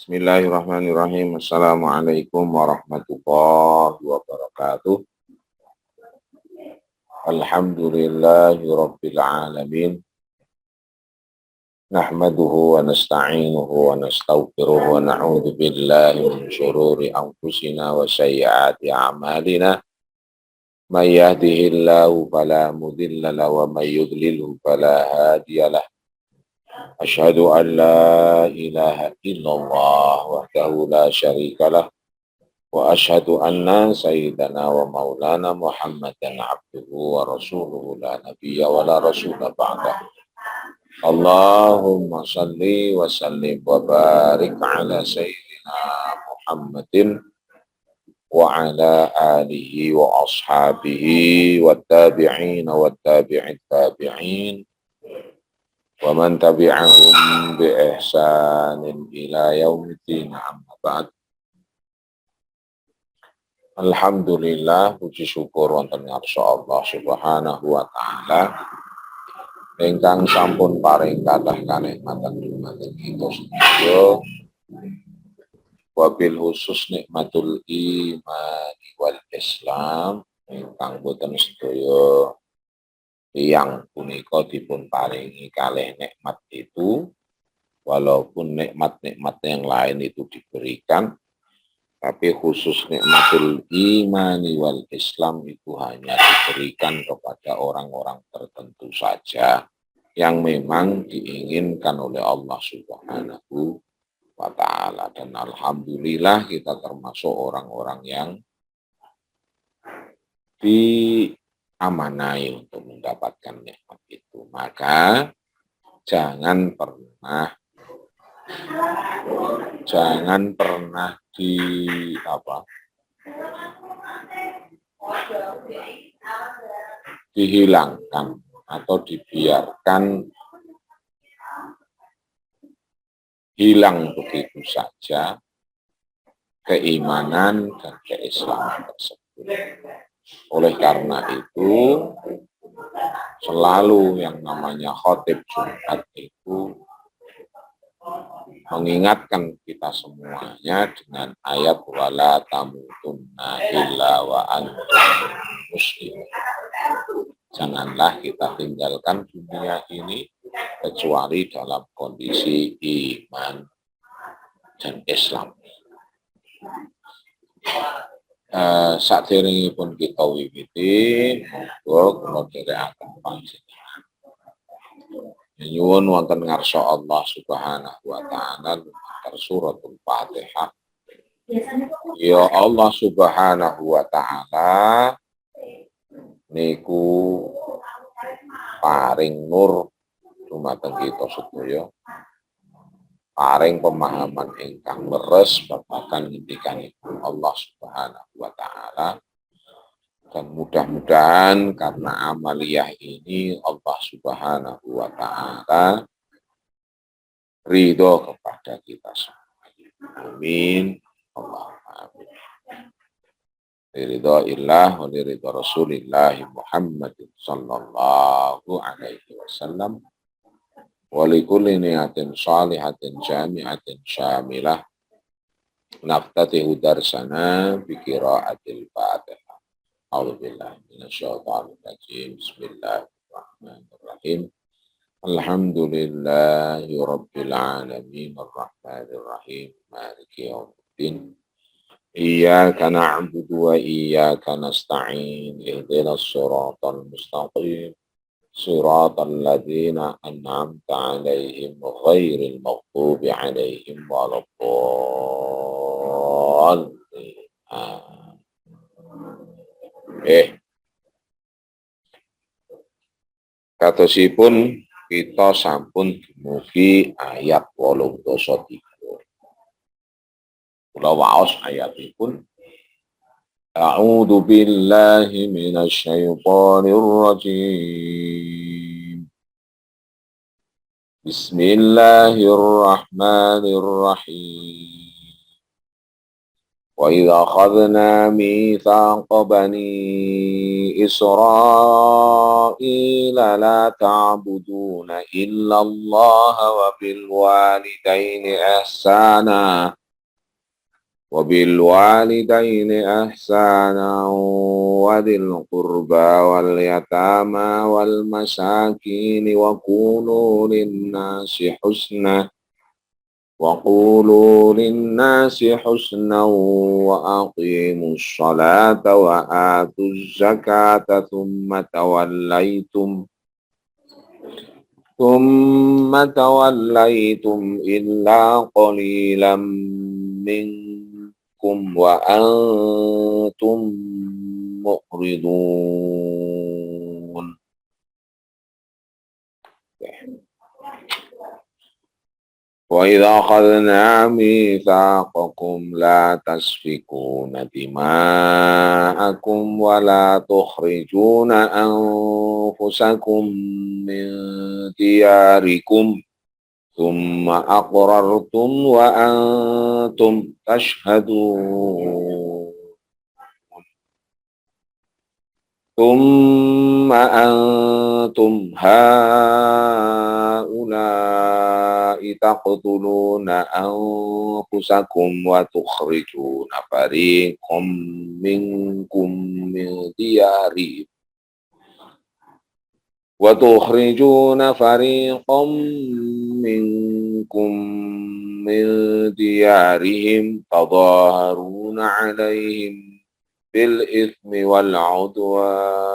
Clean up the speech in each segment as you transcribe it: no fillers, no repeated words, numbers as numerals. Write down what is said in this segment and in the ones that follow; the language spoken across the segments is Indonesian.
Bismillahirrahmanirrahim. Assalamualaikum warahmatullahi wabarakatuh. Alhamdulillahi rabbil alamin. Nahmaduhu wa nasta'inuhu wa nastaghfiruhu wa na'udzu billahi min syururi anfusina wa sayyiati a'malina. May yahdihillahu fala mudilla lahu wa may yudlilhu fala hadiyalah. Asyhadu an la ilaha illallah wahdahu la syarikalah wa asyhadu anna sayyidana wa maulana Muhammadan abduhu wa rasuluhu la nabiyya wa la rasula ba'dah. Allahumma salli wa sallim wa barik ala sayyidina Muhammadin wa ala alihi wa ashabihi wa tabi'in wa tabi'in tabi'in wa man tabi'ahum bi ihsanin ila yaumiddin, amma ba'd. Alhamdulillah, puji syukur wonten ngarsa Allah Subhanahu wa taala ingkang sampun paring kathah kanikmatan dumateng kita sedaya, wabil khusus nikmatul iman wal Islam ingkang boten sedaya yang punika dipun paringi kalih nikmat itu, walaupun nikmat-nikmat yang lain itu diberikan, tapi khusus nikmatul imani wal Islam itu hanya diberikan kepada orang-orang tertentu saja yang memang diinginkan oleh Allah Subhanahu wa ta'ala. Dan alhamdulillah kita termasuk orang-orang yang diamanai untuk mendapatkan nikmat itu. Maka jangan pernah dihilangkan atau dibiarkan hilang begitu saja keimanan dan keislaman tersebut. Oleh karena itu, selalu yang namanya khotib Jumat itu mengingatkan kita semuanya dengan ayat wala tamutunna illa wa antum muslimun. Janganlah kita tinggalkan dunia ini kecuali dalam kondisi iman dan Islam. Saderengipun kita wiwiti, monggo kula dherekaken panjenengan nyuwun wonten ngarsa Allah Subhanahu wa taala lumantar suratul Fatihah. Ya Allah Subhanahu wa taala niku paring nur dumateng kita sedaya, paring pemahaman ingkang leres babagan ngendikanipun Allah Subhanahu wa taala. Dan mudah-mudahan karena amaliyah ini Allah Subhanahu wa ta'ala ridho kepada kita semua. Amin. Allahumma amin. Ridho illah wa ridho Rasulillah Muhammad sallallahu alaihi wasallam wa likulli niyatin salihatin jami'atin syamilah naftatihu darsana bi qiraatil Fatihah. A'udzubillahi minasyaitonir rajim. Bismillahirrahmanirrahim. Alhamdulillahi rabbil alamin arrahmanir rahim maliki yaumiddin. Iyyaka na'budu wa iyyaka nasta'in. Ihdinas siratal mustaqim. Siratal ladzina an'amta 'alaihim ghairil maghdubi 'alaihim waladdallin. Katosipun kita sampun dumugi ayat 83. Kula waos ayatipun. A'udzu billahi minasy syaithanir rajim. Bismillahirrahmanirrahim. وإذا أخذنا ميثاق بني إسرائيل لا تعبدون إلا الله وبالوالدين إحسانا وذي القربى واليتامى والمساكين وقولوا للناس حسنا وأقيموا الصلاة وآتوا الزكاة ثم توليتم إلا قليلا منكم وأنتم معرضون. وإذا أخذنا ميثاقكم لا تسفكون دماءكم ولا تخرجون أنفسكم من دياركم ثم أقررتم وأنتم تشهدون ثم أنتم هؤلاء تقتلون أنفسكم وتخرجون فريقا منكم من ديارهم تظاهرون عليهم بالإثم والعدوان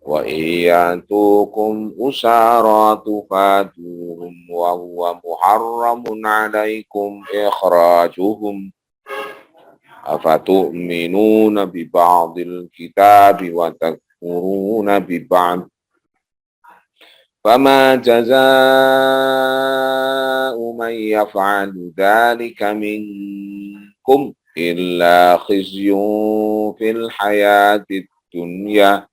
وإن يأتوكم أسارى تفادوهم وهو محرم عليكم إخراجهم أفتؤمنون ببعض الكتاب وتكفرون ببعض فما جزاء من يفعل ذلك منكم إلا خزي في الحياة الدنيا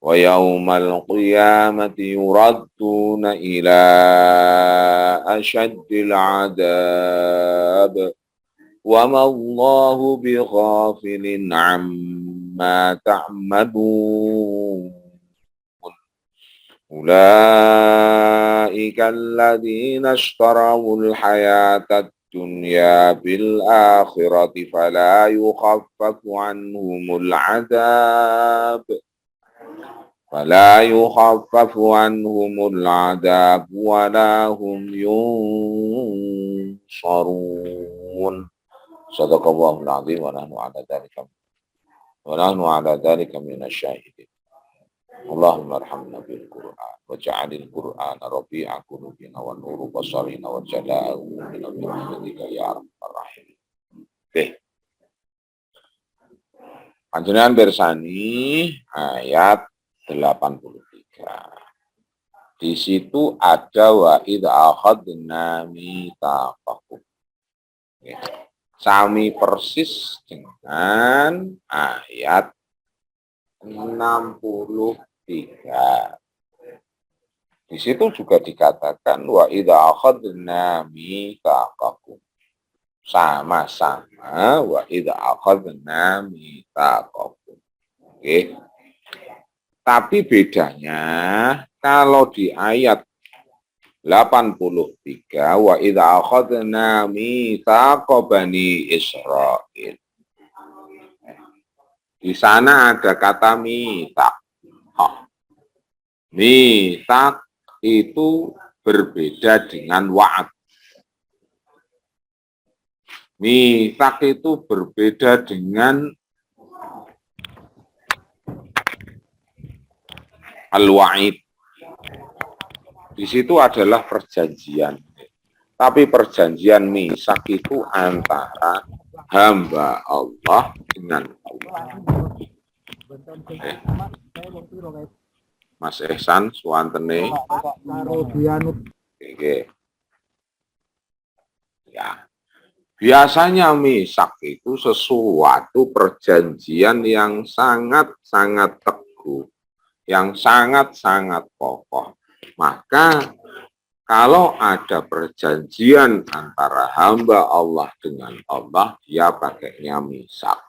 ويوم القيامة يردون إلى أشد العذاب وما الله بغافل عما تعملون أولئك الذين اشتروا الحياة الدنيا بالآخرة فلا يخفف عنهم العذاب ولا هم ينصرون. Sadaqallahul azim wa nahnu ala dzalika minasyahidin. Allahumma arhamna bil Qur'an waj'alil Qur'ana rabi'a qulubina wa nuru basarina wa jalaa min rahmatika ya arhamar rahimin. Oke. Panjenengan bersani ayat 83. Di situ ada wa idza akhadna mitsaqakum. Sami persis dengan ayat 63. Di situ juga dikatakan wa idza akhadna mitsaqakum. Sama-sama wa idza akhadna mitsaqakum. Oke. Tapi bedanya kalau di ayat 83 wa idza akhadna mitsaqa bani Israil. Di sana ada kata mitsaq. Mitsaq itu berbeda dengan wa'ad. Mitsaq itu berbeda dengan al-wa'id. Di situ adalah perjanjian. Tapi perjanjian misak itu antara hamba Allah dengan Allah. Mas Ehsan, suantene. Oke. Ya. Biasanya misak itu sesuatu perjanjian yang sangat-sangat teguh, yang sangat-sangat kokoh. Maka Kalau ada perjanjian antara hamba Allah dengan Allah, dia pakainya misak.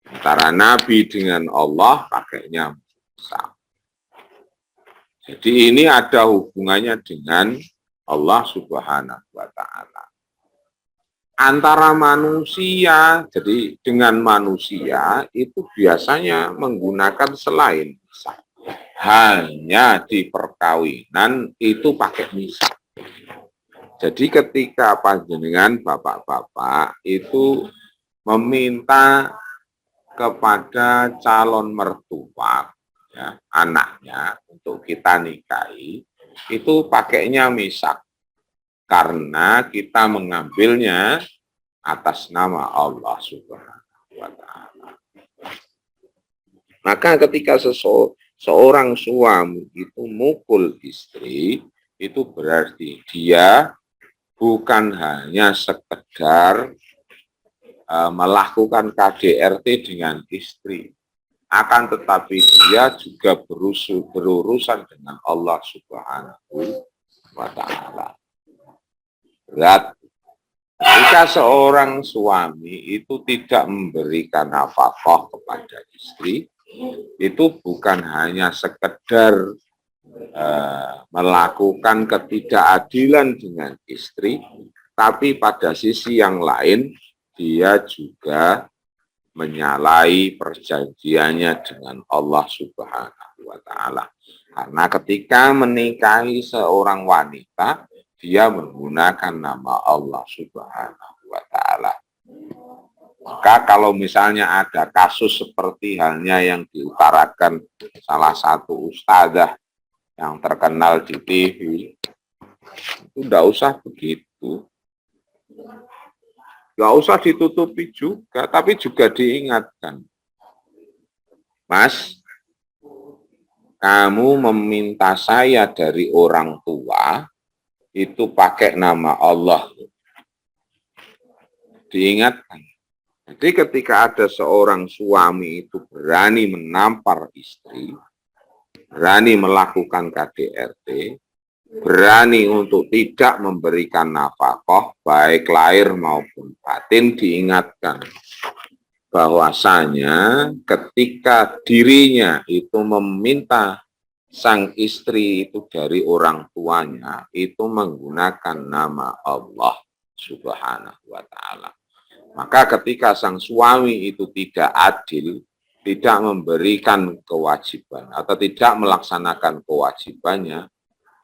Antara Nabi dengan Allah pakainya misak. Jadi ini ada hubungannya dengan Allah Subhanahu wa Ta'ala. Antara manusia, jadi dengan manusia itu biasanya menggunakan selain misak. Hanya di perkawinan itu pakai misak. Jadi ketika panjenengan bapak-bapak itu meminta kepada calon mertua, ya, anaknya untuk kita nikahi, itu pakainya misak. Karena kita mengambilnya atas nama Allah Subhanahu wa Ta'ala. Maka ketika seorang suami itu mukul istri, itu berarti dia bukan hanya sekedar melakukan KDRT dengan istri, akan tetapi dia juga berurusan dengan Allah Subhanahu wa Ta'ala. Berat. Jika seorang suami itu tidak memberikan nafkah kepada istri, itu bukan hanya sekedar melakukan ketidakadilan dengan istri, tapi pada sisi yang lain dia juga menyalahi perjanjiannya dengan Allah Subhanahu wa Ta'ala. Karena ketika menikahi seorang wanita, dia menggunakan nama Allah Subhanahu wa Ta'ala. Maka kalau misalnya ada kasus seperti halnya yang diutarakan salah satu ustadzah yang terkenal di TV, itu tidak usah begitu. Tidak usah ditutupi juga, tapi juga diingatkan. Mas, kamu meminta saya dari orang tua, itu pakai nama Allah. Diingatkan. Jadi ketika ada seorang suami itu berani menampar istri, berani melakukan KDRT, berani untuk tidak memberikan nafkah, baik lahir maupun batin, diingatkan bahwasanya ketika dirinya itu meminta sang istri itu dari orang tuanya, itu menggunakan nama Allah Subhanahu wa Ta'ala. Maka ketika sang suami itu tidak adil, tidak memberikan kewajiban atau tidak melaksanakan kewajibannya,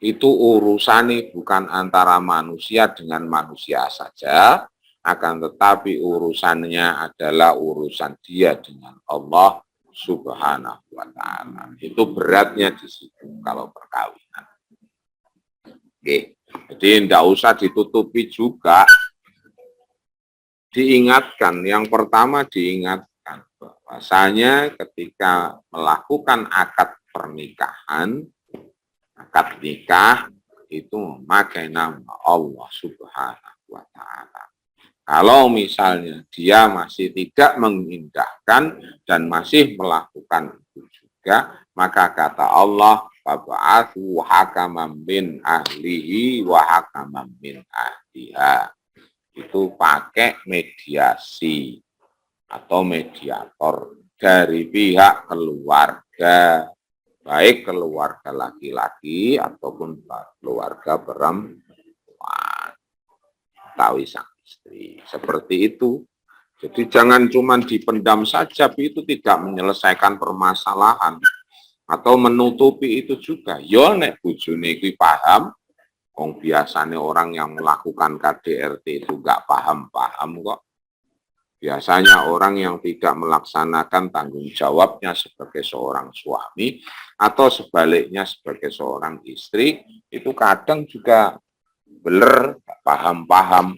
itu urusannya bukan antara manusia dengan manusia saja, akan tetapi urusannya adalah urusan dia dengan Allah Subhanahu wa Ta'ala. Itu beratnya di situ kalau perkawinan. Oke. Jadi tidak usah ditutupi juga. Diingatkan, yang pertama diingatkan bahwasanya ketika melakukan akad pernikahan, akad nikah itu memakai nama Allah Subhanahu wa Ta'ala. Kalau misalnya dia masih tidak mengindahkan dan masih melakukan itu juga, maka kata Allah, fab'athu hakaman min ahlihi wa hakaman min ahliha. Itu pakai mediasi atau mediator dari pihak keluarga, baik keluarga laki-laki ataupun keluarga perempuan, tahu sang istri. Seperti itu. Jadi jangan cuma dipendam saja, itu tidak menyelesaikan permasalahan atau menutupi itu juga. Yo nek bojone kuwi paham, wong biasanya orang yang melakukan KDRT itu enggak paham-paham kok. Biasanya orang yang tidak melaksanakan tanggung jawabnya sebagai seorang suami atau sebaliknya sebagai seorang istri, itu kadang juga beler, paham-paham.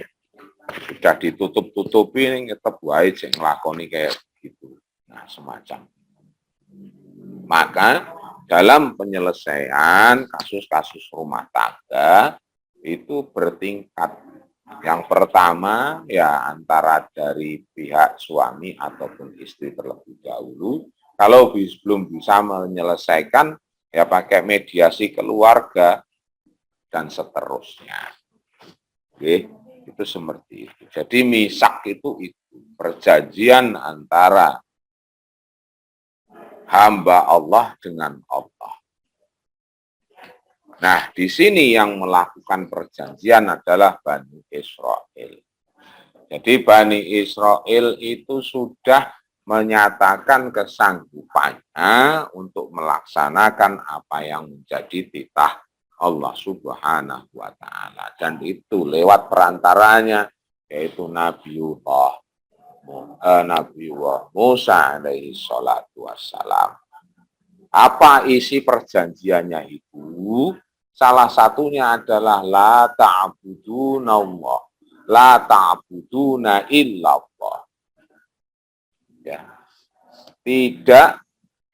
Sudah ditutup-tutupi, tetap wae sing nglakoni kayak gitu. Nah, semacam. Maka dalam penyelesaian kasus-kasus rumah tangga itu bertingkat. Yang pertama ya antara dari pihak suami ataupun istri terlebih dahulu. Kalau belum bisa menyelesaikan, ya pakai mediasi keluarga, dan seterusnya. Oke, itu seperti itu. Jadi misak itu perjanjian antara hamba Allah dengan Allah. Nah, di sini yang melakukan perjanjian adalah Bani Israel. Jadi Bani Israel itu sudah menyatakan kesanggupannya untuk melaksanakan apa yang menjadi titah Allah Subhanahu wa Ta'ala. Dan itu lewat perantaranya, yaitu Nabiullah Musa alaihi salatu wassalam. Apa isi perjanjiannya itu? Salah satunya adalah la ta'buduna Allah, la ta'buduna illallah. Ya. Tidak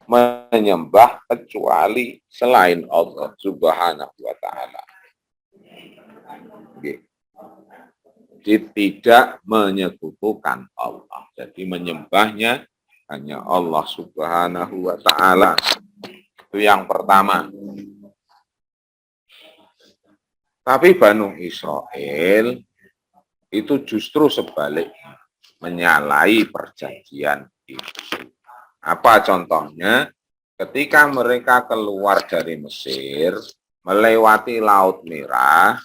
menyembah kecuali selain Allah Subhanahu wa Ta'ala. Jadi tidak menyekutukan Allah. Jadi menyembahnya hanya Allah Subhanahu wa Ta'ala. Itu yang pertama. Tapi Banu Israel itu justru sebaliknya, menyalahi perjanjian itu. Apa contohnya? Ketika mereka keluar dari Mesir, melewati Laut Merah,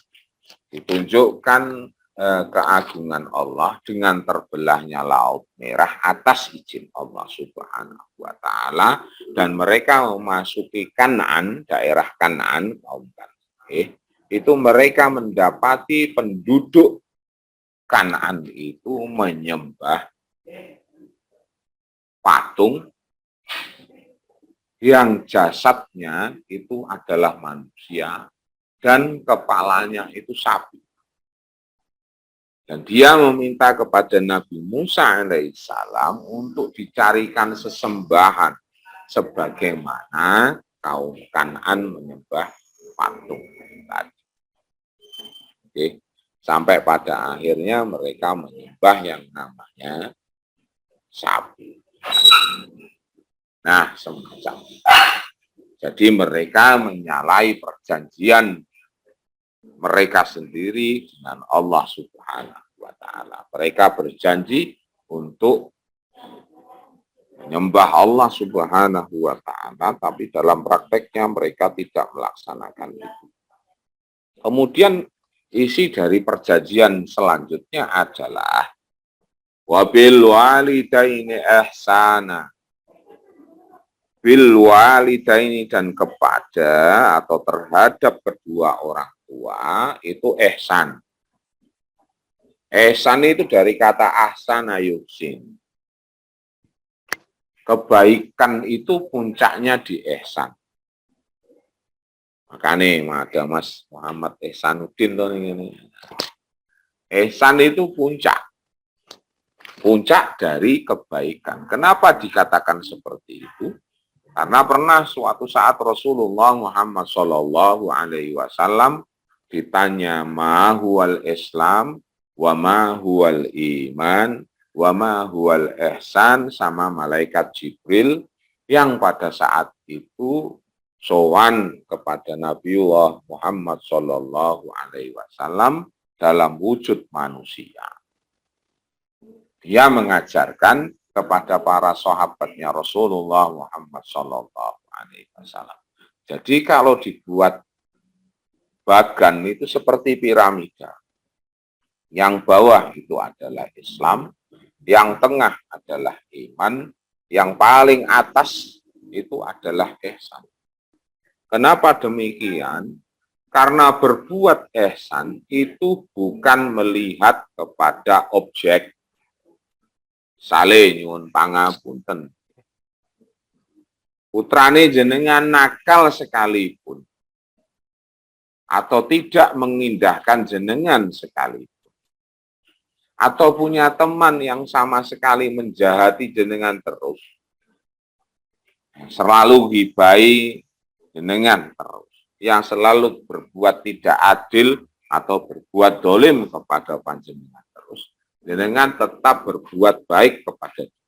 ditunjukkan keagungan Allah dengan terbelahnya Laut Merah atas izin Allah Subhanahu wa Ta'ala, dan mereka memasuki Kanaan, daerah Kanaan, kaum Kanaan. Itu mereka mendapati penduduk Kanaan itu menyembah patung yang jasadnya itu adalah manusia dan kepalanya itu sapi. Dan dia meminta kepada Nabi Musa alaihissalam untuk dicarikan sesembahan sebagaimana kaum Kanaan menyembah patung tadi. Oke. Sampai pada akhirnya mereka menyembah yang namanya sapi. Nah, semacam. Jadi mereka menyalahi perjanjian mereka sendiri dengan Allah Subhanahu wa Ta'ala. Mereka berjanji untuk menyembah Allah Subhanahu wa Ta'ala, tapi dalam prakteknya mereka tidak melaksanakan itu. Kemudian isi dari perjanjian selanjutnya adalah wabil walidaini ihsana. Bil walidaini, dan kepada atau terhadap kedua orang tua itu ihsan. Ihsan itu dari kata ahsana yuhsin. Kebaikan itu puncaknya di ihsan. Makanya ada Mas Muhammad Ihsanuddin tuh ini. Ihsan itu puncak. Puncak dari kebaikan. Kenapa dikatakan seperti itu? Karena pernah suatu saat Rasulullah Muhammad Shallallahu Alaihi Wasallam ditanya ma huwal Islam, wa ma huwal iman, wa ma huwal ihsan sama malaikat Jibril yang pada saat itu sowan kepada Nabiullah Muhammad Shallallahu Alaihi Wasallam dalam wujud manusia. Dia mengajarkan kepada para sahabatnya Rasulullah Muhammad Shallallahu Alaihi Wasallam. Jadi kalau dibuat bagan itu seperti piramida. Yang bawah itu adalah Islam, yang tengah adalah iman, yang paling atas itu adalah ihsan. Kenapa demikian? Karena berbuat ihsan itu bukan melihat kepada objek. Sale nyuwun pangapunten. Putrane jenengan nakal sekalipun atau tidak mengindahkan jenengan sekalipun, atau punya teman yang sama sekali menjahati jenengan terus, selalu hibai jenengan terus, yang selalu berbuat tidak adil atau berbuat dolim kepada panjenengan terus, jenengan tetap berbuat baik kepada dia.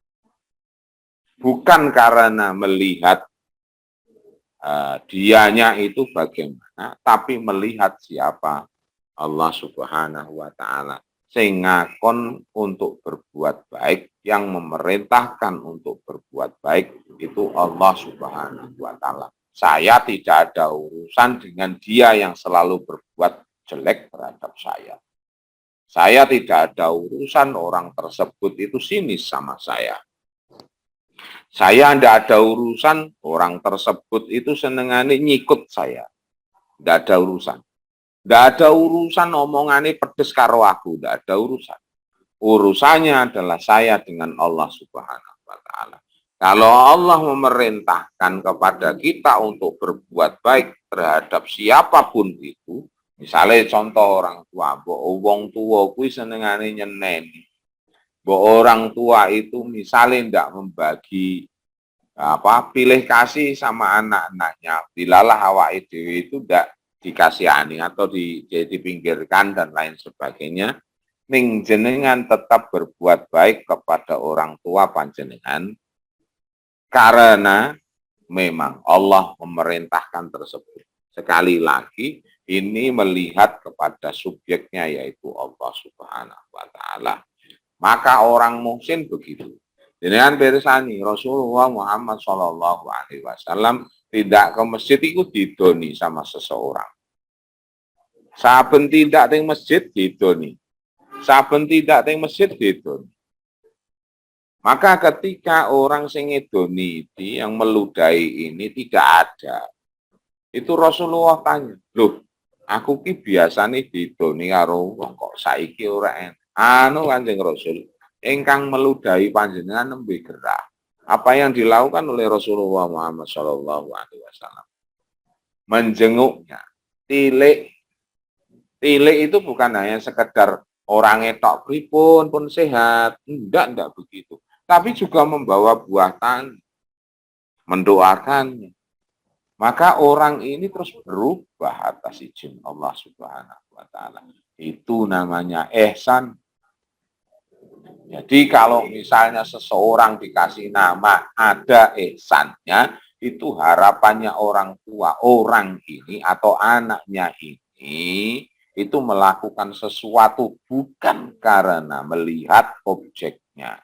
Bukan karena melihat dianya itu bagaimana, tapi melihat siapa Allah Subhanahu wa Ta'ala. Sehingga kon untuk berbuat baik, yang memerintahkan untuk berbuat baik itu Allah Subhanahu wa Ta'ala. Saya tidak ada urusan dengan dia yang selalu berbuat jelek terhadap saya. Saya tidak ada urusan orang tersebut itu sinis sama saya. Saya tidak ada urusan orang tersebut itu senengane nyikut saya. Tidak ada urusan. Tidak ada urusan omongannya pedes karo aku. Tidak ada urusan. Urusannya adalah saya dengan Allah Subhanahu wa Ta'ala. Kalau Allah memerintahkan kepada kita untuk berbuat baik terhadap siapapun itu, misalnya contoh orang tua, wong tua kuwi senengane nyeneni. Orang tua itu misalnya tidak membagi pilih kasih sama anak-anaknya, bilalah awake dhewe itu tidak dikasihani atau dipinggirkan dan lain sebagainya, ning jenengan tetap berbuat baik kepada orang tua panjenengan karena memang Allah memerintahkan tersebut. Sekali lagi ini melihat kepada subjeknya yaitu Allah Subhanahu wa Ta'ala. Maka orang muhsin begitu. Dengan bersani Rasulullah Muhammad Shallallahu Alaihi Wasallam tidak ke masjid itu didoni sama seseorang. Saben tidak di masjid didoni. Saben tidak di masjid didoni. Maka ketika orang sing ngedoni itu yang meludahi ini tidak ada. Itu Rasulullah tanya, "Loh, aku ki biasane didoni karo wong kok saiki ora enak." Kanjeng Rasul, ingkang meludahi panjenengan nembe gerah. Apa yang dilakukan oleh Rasulullah Muhammad Shallallahu Alaihi Wasallam? Menjenguknya. Tilik itu bukan hanya sekedar orangnya tok pripun pun sehat, enggak begitu. Tapi juga membawa buah tani, mendoakannya. Maka orang ini terus berubah atas izin Allah Subhanahu wa Ta'ala. Itu namanya ihsan. Jadi kalau misalnya seseorang dikasih nama ada ihsannya, itu harapannya orang tua orang ini atau anaknya ini itu melakukan sesuatu bukan karena melihat objeknya.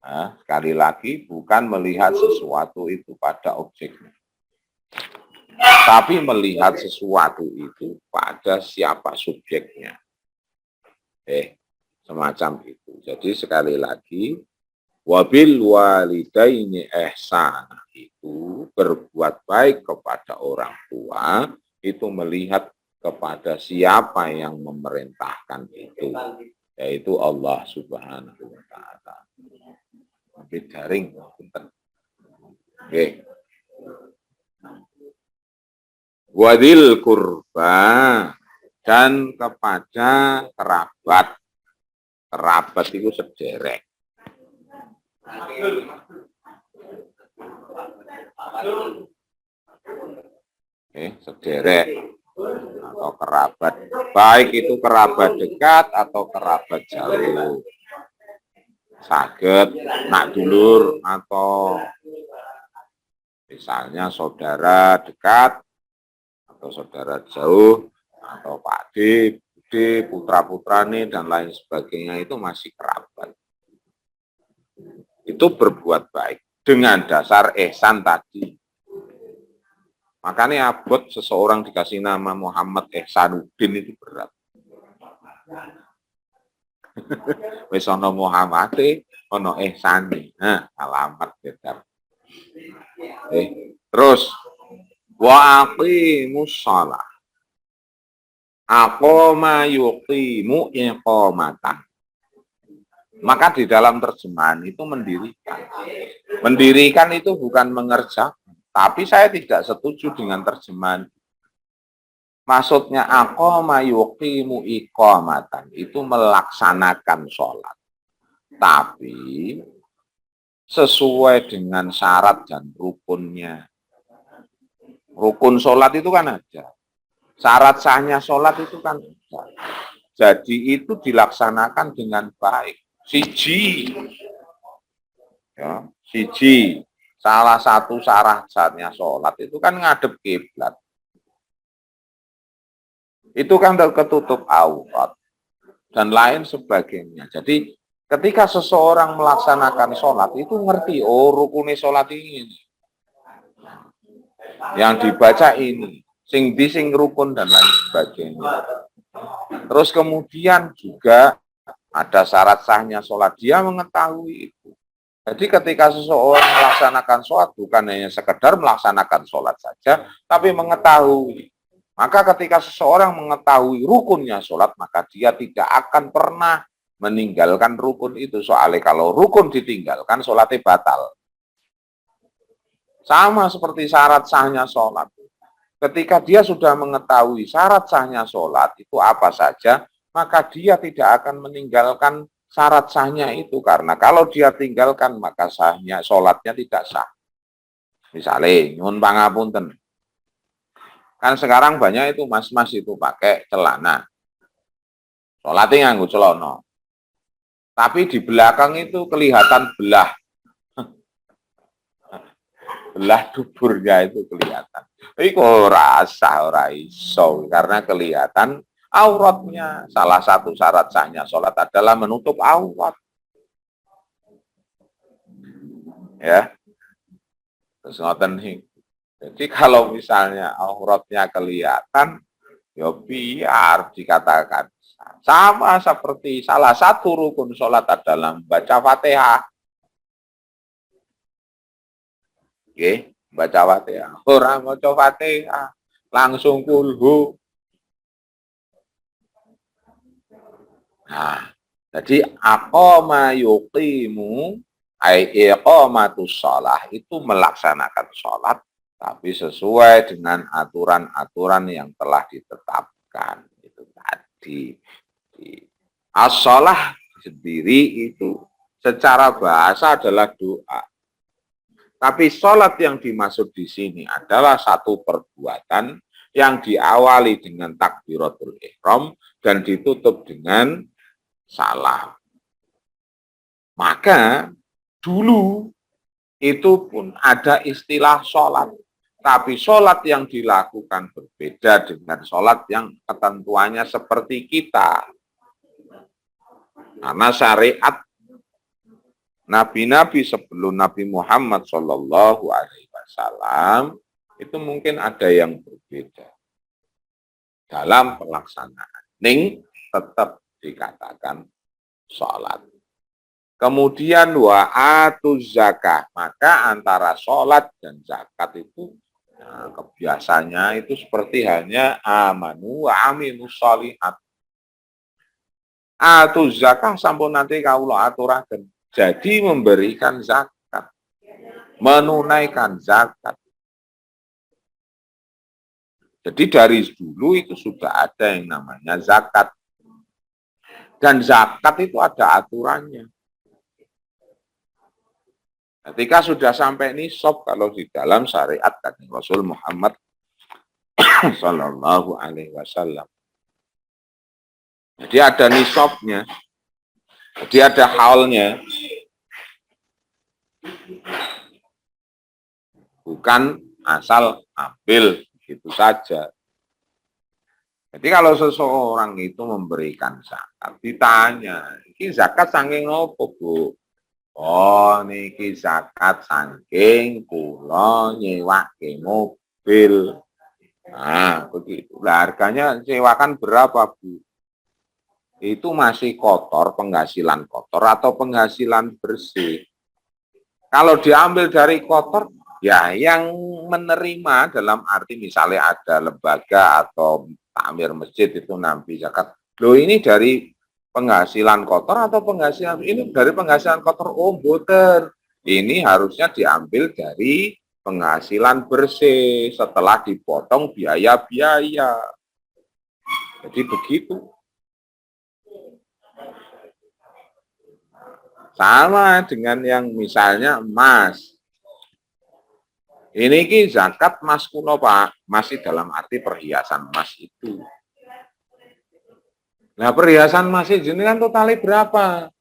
Nah, sekali lagi bukan melihat sesuatu itu pada objeknya. Tapi melihat sesuatu itu pada siapa subjeknya. Semacam itu. Jadi sekali lagi, wabil walidaini ihsana itu berbuat baik kepada orang tua, itu melihat kepada siapa yang memerintahkan itu, yaitu Allah Subhanahu wa Ta'ala. Tapi daring, oke. Wadil kurba dan kepada kerabat. Kerabat itu sederek. Sederek atau kerabat. Baik itu kerabat dekat atau kerabat jauh. Saged nak dulur atau misalnya saudara dekat atau saudara jauh atau pakde, putra-putrane dan lain sebagainya itu masih kerabat. Itu berbuat baik dengan dasar ihsan tadi. Makanya abot seseorang dikasih nama Muhammad Ihsanuddin itu berat. Wis ana Muhammad, ana ihsane. Nah, alamat beda. Terus wa aqimus shalah. Aqama yuqimu iqamatan. Maka di dalam terjemahan itu mendirikan. Mendirikan itu bukan mengerjakan. Tapi saya tidak setuju dengan terjemahan. Maksudnya aqama yuqimu iqamatan. Itu melaksanakan sholat. Tapi sesuai dengan syarat dan rukunnya. Rukun sholat itu kan ada. Syarat sahnya sholat itu kan ada. Jadi itu dilaksanakan dengan baik. Siji. Ya, siji. salah satu syaratnya sholat itu kan ngadep kiblat. Itu kan ketutup aurat dan lain sebagainya. Jadi ketika seseorang melaksanakan sholat itu ngerti, oh rukun sholat ini, yang dibaca ini, sing rukun dan lain sebagainya. Terus kemudian juga ada syarat sahnya sholat, dia mengetahui itu. Jadi ketika seseorang melaksanakan sholat bukan hanya sekedar melaksanakan sholat saja, tapi mengetahui. Maka ketika seseorang mengetahui rukunnya sholat, maka dia tidak akan pernah meninggalkan rukun itu. Soalnya kalau rukun ditinggalkan, sholatnya batal. Sama seperti syarat sahnya sholat. Ketika dia sudah mengetahui syarat sahnya sholat itu apa saja, maka dia tidak akan meninggalkan syarat sahnya itu. Karena kalau dia tinggalkan, maka sahnya sholatnya tidak sah. Misalnya, nyun pangapunten. Kan sekarang banyak itu mas-mas itu pakai celana. Sholatnya nganggo celana. Tapi di belakang itu kelihatan belah duburnya itu kelihatan. Iku ora sah, ora iso karena kelihatan auratnya. Salah satu syarat sahnya sholat adalah menutup aurat. Ya. Terus ngoten. Jadi kalau misalnya auratnya kelihatan, ya biar dikatakan sama seperti salah satu rukun sholat adalah membaca Fatihah. Oke, baca Fatihah. Orang baca Fatihah langsung kulhu. Nah, jadi aqama yuqimu ai iqamatus shalah itu melaksanakan sholat tapi sesuai dengan aturan-aturan yang telah ditetapkan. Itu tadi. As-shalah sendiri itu secara bahasa adalah doa. Tapi sholat yang dimaksud di sini adalah satu perbuatan yang diawali dengan takbiratul ihram dan ditutup dengan salam. Maka dulu itu pun ada istilah sholat. Tapi sholat yang dilakukan berbeda dengan sholat yang ketentuannya seperti kita. Karena syariat nabi-nabi sebelum Nabi Muhammad Shallallahu Alaihi Wasallam itu mungkin ada yang berbeda dalam pelaksanaan. Ning tetap dikatakan sholat. Kemudian wa'atuz zakah, maka antara sholat dan zakat itu kebiasaannya itu seperti hanya amanu wa aminus sholihat. Atuz zakah sampun nanti kaula aturaken. Jadi memberikan zakat, menunaikan zakat. Jadi dari dulu itu sudah ada yang namanya zakat. Dan zakat itu ada aturannya. Ketika sudah sampai nisab, kalau di dalam syariat Kanjeng Rasul Muhammad Sallallahu Alaihi Wasallam. Jadi ada nisabnya. Jadi ada halnya. Bukan asal ambil gitu saja. Jadi kalau seseorang itu memberikan zakat, ditanya, ini zakat saking nopo, Bu? Oh, niki zakat saking kula nyewake mobil. Nah, begitu. Nah, harganya sewakan berapa, Bu? Itu masih kotor, penghasilan kotor atau penghasilan bersih. Kalau diambil dari kotor, ya yang menerima dalam arti misalnya ada lembaga atau takmir masjid itu nampi zakat. Loh ini dari penghasilan kotor atau penghasilan ini dari penghasilan kotor? Oh, boten. Ini harusnya diambil dari penghasilan bersih setelah dipotong biaya-biaya. Jadi begitu. Sama dengan yang misalnya emas. Ini ki zakat emas kuno, Pak. Masih dalam arti perhiasan emas itu. Nah, perhiasan emas ini kan totalnya berapa?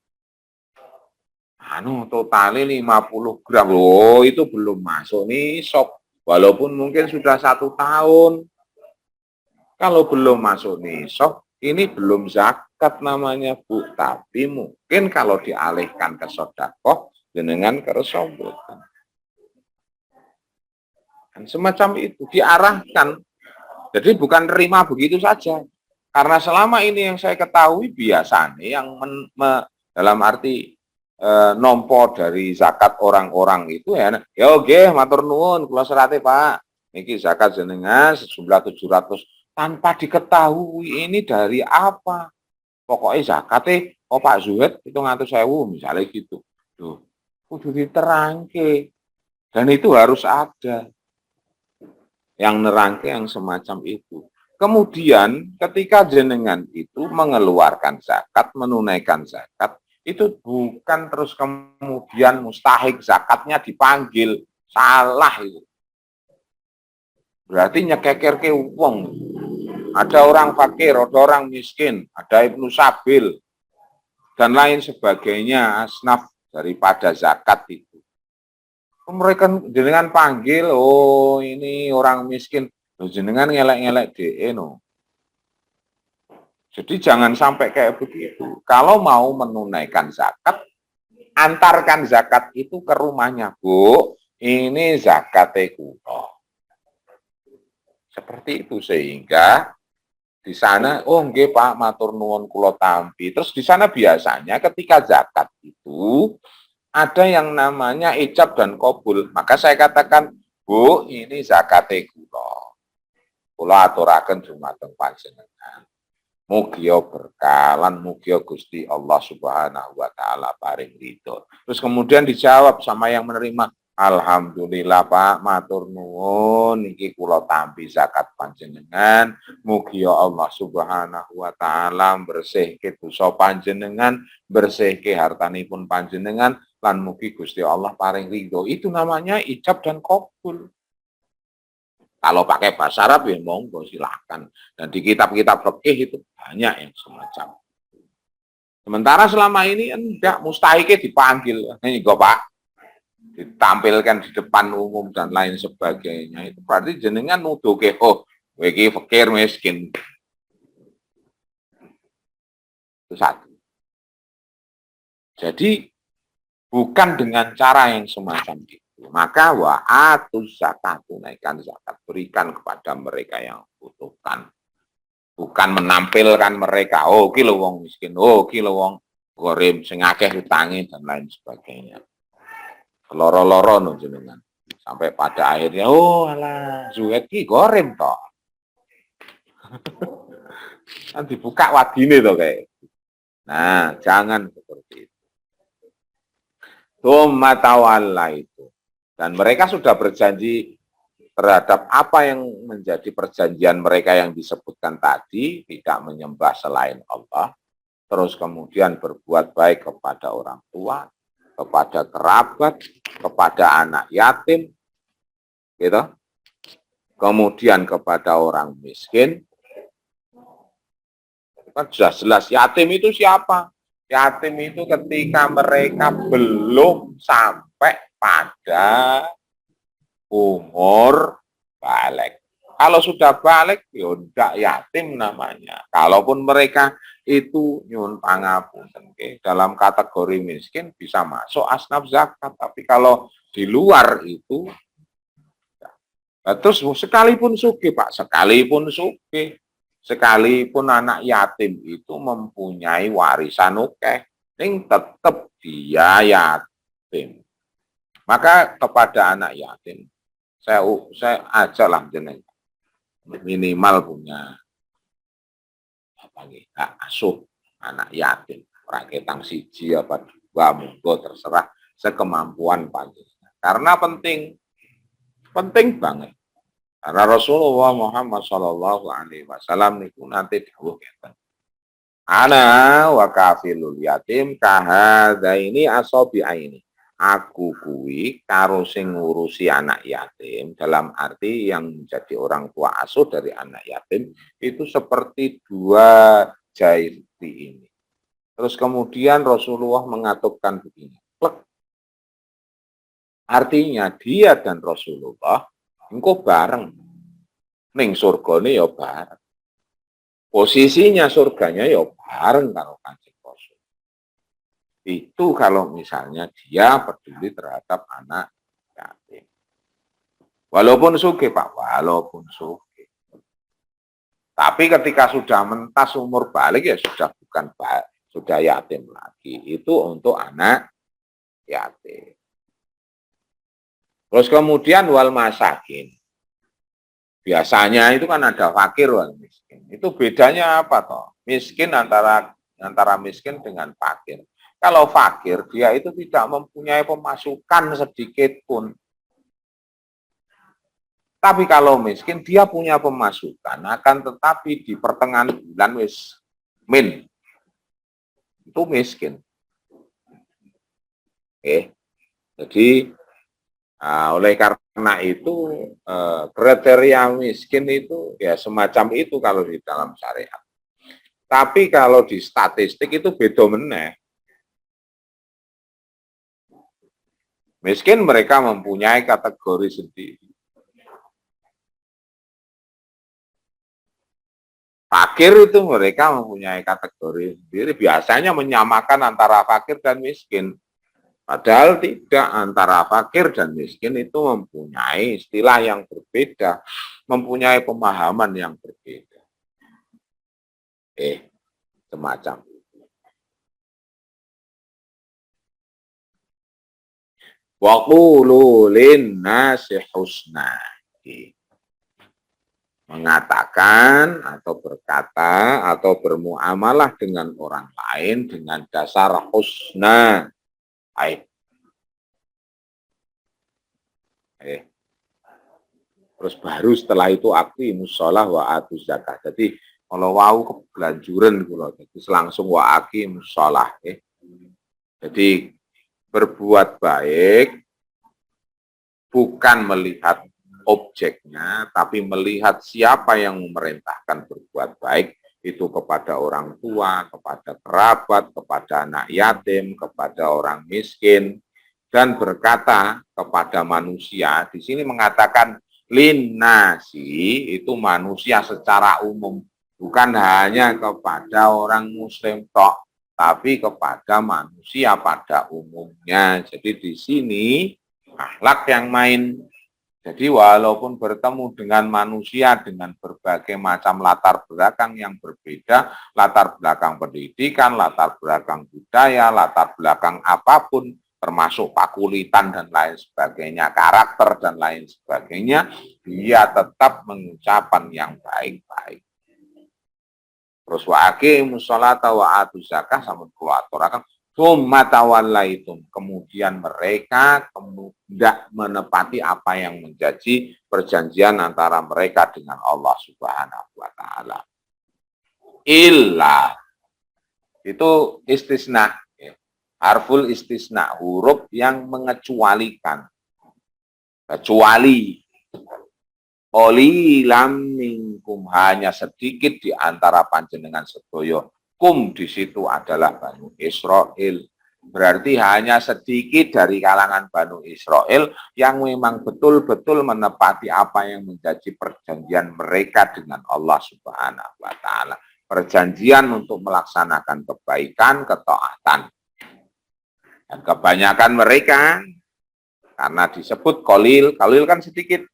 totalnya 50 gram. Oh, itu belum masuk nisab. Walaupun mungkin sudah 1 tahun. Kalau belum masuk nisab, ini belum zakat namanya, Bu. Tapi mungkin kalau dialihkan ke sedekah, jenengan keresobotan. Dan semacam itu, diarahkan. Jadi bukan terima begitu saja. Karena selama ini yang saya ketahui biasanya yang dalam arti nompo dari zakat orang-orang itu ya oke, matur nuwun kula serate Pak. Niki zakat jenengan sejumlah 700 tanpa diketahui ini dari apa. Pokoknya zakatnya Pak Zuhid itu 100.000 misalnya gitu. Tuh, kudu diterangke. Dan itu harus ada yang nerangke yang semacam itu. Kemudian ketika jenengan itu mengeluarkan zakat, menunaikan zakat, itu bukan terus kemudian mustahik zakatnya dipanggil. Salah itu. Berarti nyekeker ke uang. Ada orang fakir, ada orang miskin, ada ibnu sabil, dan lain sebagainya, asnaf daripada zakat itu. Mereka jenengan panggil, oh ini orang miskin, jenengan ngelek-ngelek DE no. Jadi jangan sampai kayak begitu. Kalau mau menunaikan zakat, antarkan zakat itu ke rumahnya, Bu. Ini zakat kulo. Seperti itu sehingga di sana, oh nggih Pak, matur nuwun kula tampi. Terus di sana biasanya ketika zakat itu ada yang namanya ijab dan qabul. Maka saya katakan, Bu, ini zakat kula. Kula aturaken dumateng panjenengan. Mugia berkalan, mugia Gusti Allah Subhanahu wa taala paring ridho. Terus kemudian dijawab sama yang menerima, alhamdulillah Pak, matur nuwun niki kula tampi zakat panjenengan. Mugia Allah Subhanahu wa taala bersihke dosa panjenengan, bersihke hartanipun panjenengan lan mugi Gusti Allah paring ridho. Itu namanya ijab dan qabul. Kalau pakai bahasa Arab ya monggo silakan. Dan di kitab-kitab fikih itu banyak yang semacam. Sementara selama ini enggak, mustahiknya dipanggil. Ini kok Pak, ditampilkan di depan umum dan lain sebagainya. Itu berarti jenengan nuduhke, oh, iki fakir miskin. Itu satu. Jadi bukan dengan cara yang semacam itu. Maka wa'atus zakat, tunaikan zakat, berikan kepada mereka yang butuhkan. Bukan menampilkan mereka, oh kilo wong miskin, oh kilo wong gorim, sing akeh utangi dan lain sebagainya. Loro-loro no jenengan. Sampai pada akhirnya, oh alah, Zuhid ki gorim toh. Kan dibuka wadine toh kayak. Nah, jangan seperti itu. Tsumma tawalla itu. Dan mereka sudah berjanji terhadap apa yang menjadi perjanjian mereka yang disebutkan tadi, tidak menyembah selain Allah, terus kemudian berbuat baik kepada orang tua, kepada kerabat, kepada anak yatim, gitu. Kemudian kepada orang miskin. Kan jelas-jelas yatim itu siapa? Yatim itu ketika mereka belum sampai pada umur balik. Kalau sudah balik, ya ndak yatim namanya. Kalaupun mereka itu nyun pangapunten, dalam kategori miskin bisa masuk asnaf zakat. Tapi kalau di luar itu, terus sekalipun sugih Pak, sekalipun sugih, sekalipun anak yatim itu mempunyai warisan ini tetap dia yatim. Maka kepada anak yatim, saya ajalah jeneng minimal punya apa nih, hak asuh anak yatim, raketang siji apa dua, monggo terserah sekemampuan panjenengan. Karena penting banget. Karena Rasulullah Muhammad Shallallahu Alaihi Wasallam niku nanti dawuh ngeten. Ana wa kafilul yatim kahadza ini asobi ini. Aku kuwi karo sing ngurusi anak yatim, dalam arti yang menjadi orang tua asuh dari anak yatim itu seperti dua jari ini. Terus kemudian Rasulullah mengatupkan begini. Artinya dia dan Rasulullah engko bareng ning surgane ya bareng. Posisinya surganya ya bareng karo Kanjeng Rasul. Itu kalau misalnya dia peduli terhadap anak yatim. Walaupun sugih Pak, walaupun sugih. Tapi ketika sudah mentas umur balik ya sudah bukan sudah yatim lagi. Itu untuk anak yatim. Terus kemudian wal masakin. Biasanya itu kan ada fakir wal miskin. Itu bedanya apa toh? Miskin antara miskin dengan fakir. Kalau fakir dia itu tidak mempunyai pemasukan sedikit pun. Tapi kalau miskin dia punya pemasukan, akan tetapi di pertengahan bulan itu miskin. Jadi oleh karena itu kriteria miskin itu ya semacam itu kalau di dalam syariat. Tapi kalau di statistik itu beda meneh. Miskin mereka mempunyai kategori sendiri. Fakir itu mereka mempunyai kategori sendiri. Biasanya menyamakan antara fakir dan miskin. Padahal tidak, antara fakir dan miskin itu mempunyai istilah yang berbeda, mempunyai pemahaman yang berbeda. Semacam itu. Wa qulu lin-nasi husna. Mengatakan atau berkata atau bermuamalah dengan orang lain dengan dasar husna. Terus baru setelah itu aqimus shalah wa atuz zakah. Jadi kalau wau kebelanjuran kula jadi langsung wa aqimus shalah. Jadi berbuat baik bukan melihat objeknya, tapi melihat siapa yang memerintahkan berbuat baik itu kepada orang tua, kepada kerabat, kepada anak yatim, kepada orang miskin, dan berkata kepada manusia. Di sini mengatakan linnasi itu manusia secara umum, bukan hanya kepada orang muslim tok, tapi kepada manusia pada umumnya. Jadi di sini akhlak yang main. Jadi walaupun bertemu dengan manusia dengan berbagai macam latar belakang yang berbeda, latar belakang pendidikan, latar belakang budaya, latar belakang apapun, termasuk pakulitan dan lain sebagainya, karakter dan lain sebagainya, dia tetap mengucapkan yang baik-baik. Terus wa aqimus sholata wa atuz zakah sampun kula aturaken tawallaitum, kemudian mereka tidak menepati apa yang menjadi perjanjian antara mereka dengan Allah Subhanahu wa taala. Illa itu istisna, harful istisna, huruf yang mengecualikan. Kecuali qalilam minkum, hanya sedikit di antara panjenengan sedaya. Kum di situ adalah Banu Israel. Berarti hanya sedikit dari kalangan Banu Israel yang memang betul-betul menepati apa yang menjadi perjanjian mereka dengan Allah Subhanahu wa taala. Perjanjian untuk melaksanakan kebaikan, ketaatan. Dan kebanyakan mereka karena disebut qalil kan sedikit.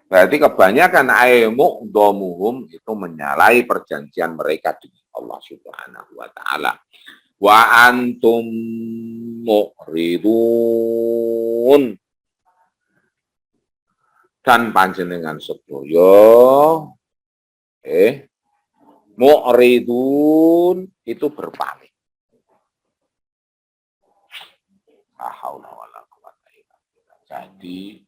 Berarti kebanyakan mu'dhamuhum itu menyalahi perjanjian mereka dengan Allah Subhanahu wa taala. Wa antum mu'ridun, dan panjenengan sedaya mu'ridun itu berpaling. Jadi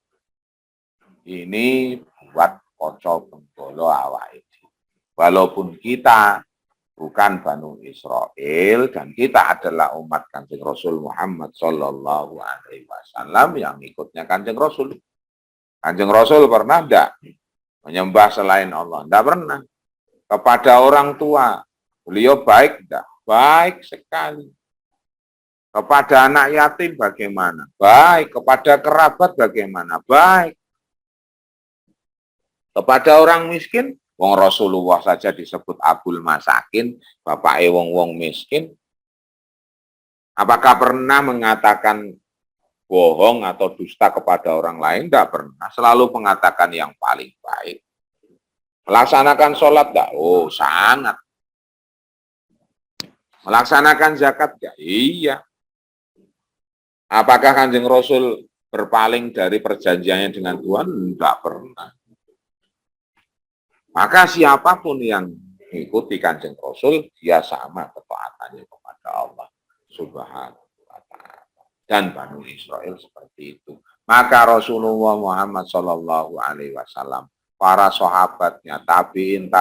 ini buat kocok penggolo awake. Walaupun kita bukan Banu Israel dan kita adalah umat Kanjeng Rasul Muhammad Sallallahu Alaihi Wasallam yang ikutnya Kanjeng Rasul. Kanjeng Rasul pernah tidak menyembah selain Allah? Tidak pernah. Kepada orang tua, beliau baik tidak? Baik sekali. Kepada anak yatim bagaimana? Baik. Kepada kerabat bagaimana? Baik. Kepada orang miskin, wong Rasulullah saja disebut Abul Masakin, bapak wong miskin. Apakah pernah mengatakan bohong atau dusta kepada orang lain? Tidak pernah. Selalu mengatakan yang paling baik. Melaksanakan sholat enggak? Oh, sangat. Melaksanakan zakat enggak? Iya. Apakah Kanjeng Rasul berpaling dari perjanjiannya dengan Tuhan? Tidak pernah. Maka siapapun yang mengikuti Kanjeng Rasul, dia sama ketaatannya kepada Allah Subhanahu wa Ta'ala. Dan Bani Israel seperti itu. Maka Rasulullah Muhammad Shallallahu Alaihi Wasallam, para sahabatnya, tabiin,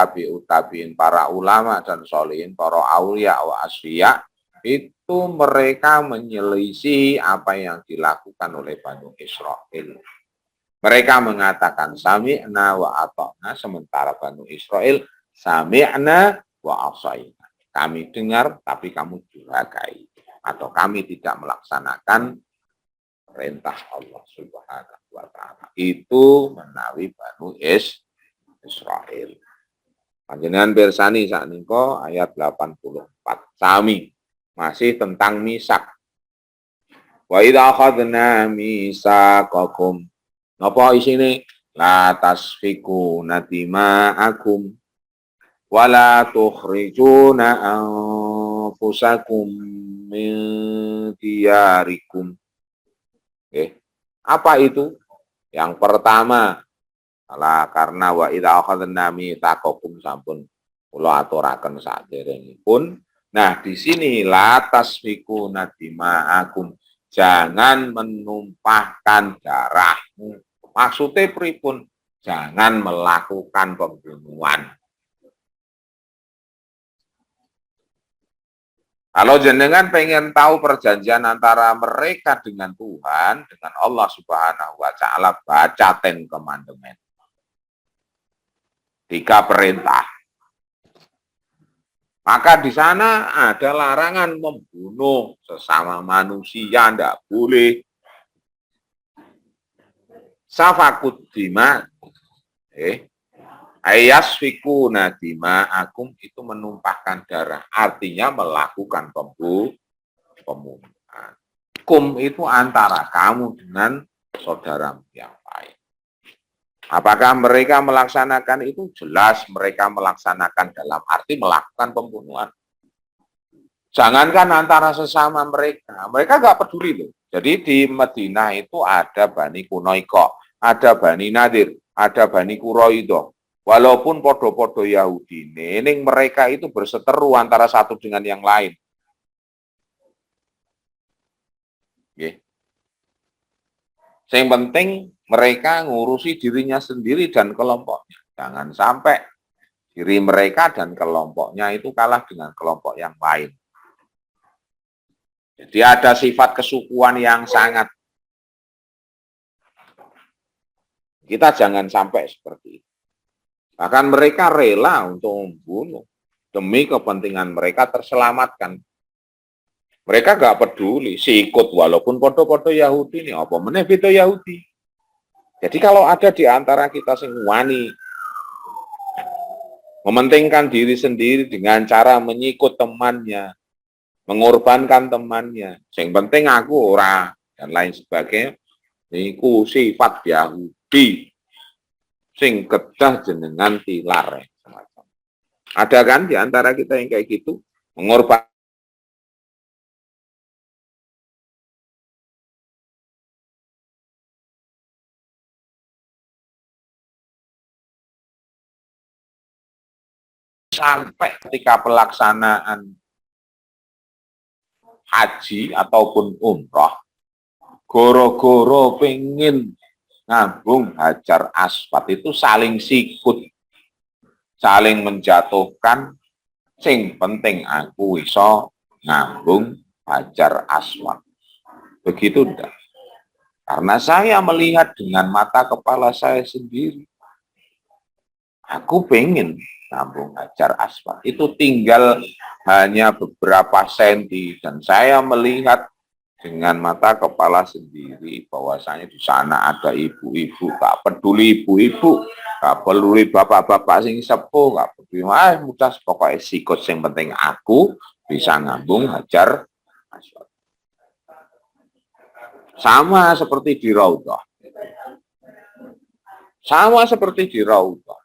tabiin, para ulama dan solihin, para aulia wa asfiya, itu mereka menyelisih apa yang dilakukan oleh Bani Israel. Mereka mengatakan sami'na wa ata'na, sementara Bani Israel sami'na wa asaina. Kami dengar tapi kamu durhakai, atau kami tidak melaksanakan perintah Allah Subhanahu wa Ta'ala. Itu menawi Bani Israel. Panjenengan bersani sakniko ayat 84. Sami masih tentang misak. Wa idza akhadna misaqakum. Napa isine? La tasfikuna dima'akum wa la tukhrijuna anfusakum min diyarikum. Apa itu? Yang pertama, karena wa idza akhadna mitsaqakum sampun kula aturaken saderengipun. Nah, di sini la tasfikuna dima'akum. Jangan menumpahkan darahmu. Maksudnya pripun? Jangan melakukan pembunuhan. Kalau jenengan pengen tahu perjanjian antara mereka dengan Tuhan, dengan Allah Subhanahu wa Ta'ala, baca Ten Commandment. 3 perintah. Maka di sana ada larangan membunuh sesama manusia, tidak boleh. Safakut dima, ayasfikuna dima'akum, itu menumpahkan darah, artinya melakukan pembunuhan. Kum itu antara kamu dengan saudaramu yang lain. Apakah mereka melaksanakan itu? Jelas mereka melaksanakan dalam arti melakukan pembunuhan. Jangankan antara sesama mereka nggak peduli loh. Jadi di Madinah itu ada Bani Kunoiko, ada Bani Nadir, ada Bani Quraidah. Walaupun podo-podo Yahudi, nening mereka itu berseteru antara satu dengan yang lain. Yang penting mereka ngurusi dirinya sendiri dan kelompoknya. Jangan sampai diri mereka dan kelompoknya itu kalah dengan kelompok yang lain. Jadi ada sifat kesukuan yang sangat. Kita jangan sampai seperti itu. Bahkan mereka rela untuk membunuh demi kepentingan mereka terselamatkan. Mereka gak peduli, sikut walaupun podo-podo Yahudi ini, apa meneh beda Yahudi. Jadi kalau ada di antara kita sing wani mementingkan diri sendiri dengan cara menyikut temannya, mengorbankan temannya, yang penting aku ora dan lain sebagainya, niku sifat Yahudi sing kedah jenengan tilar. Ada kan di antara kita yang kayak gitu, mengorbankan sampai ketika pelaksanaan haji ataupun umroh, goro-goro pengen ngambung hajar aswad itu saling sikut, saling menjatuhkan. Sing penting aku iso ngambung hajar aswad. Begitu enggak? Karena saya melihat dengan mata kepala saya sendiri. Aku pengen ngambung hajar aswad. Itu tinggal hanya beberapa senti dan saya melihat dengan mata kepala sendiri bahwasanya di sana ada ibu-ibu, gak peduli ibu-ibu, gak peduli bapak-bapak sing sepuh, gak peduli mudah pokoknya sikut yang penting aku bisa ngambung hajar aswad. Sama seperti di Raudhah. Sama seperti di Raudhah.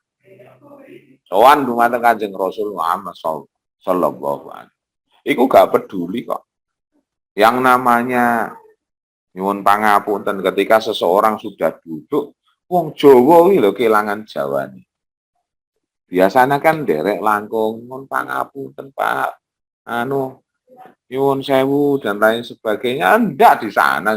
Sowan dumateng Kanjeng Rasul Muhammad sallallahu alaihi wasallam. Iku gak peduli kok. Yang namanya nyuwun pangapunten ketika seseorang sudah duduk, wong Jawa iki lho kelangan Jawane. Biasanya kan derek langkung, nyuwun pangapunten Pak. Nyuwun sewu dan lain sebagainya. Enggak di sana.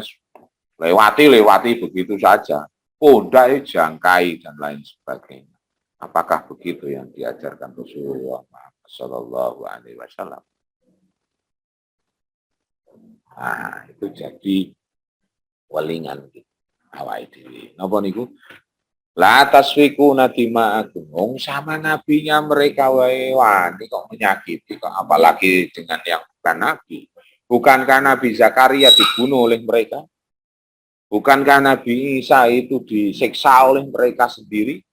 Lewati begitu saja. Pundai jangkai dan lain sebagainya. Apakah begitu yang diajarkan Rasulullah Shallallahu Alaihi Wasallam? Nah, itu jadi welingan awake dhewe. Napa niku? La tasfiku nadima agung sama nabinya mereka wae wani kok menyakiti kok apalagi dengan yang bukan nabi. Bukankah Nabi Zakaria dibunuh oleh mereka? Bukankah Nabi Isa itu disiksa oleh mereka sendiri?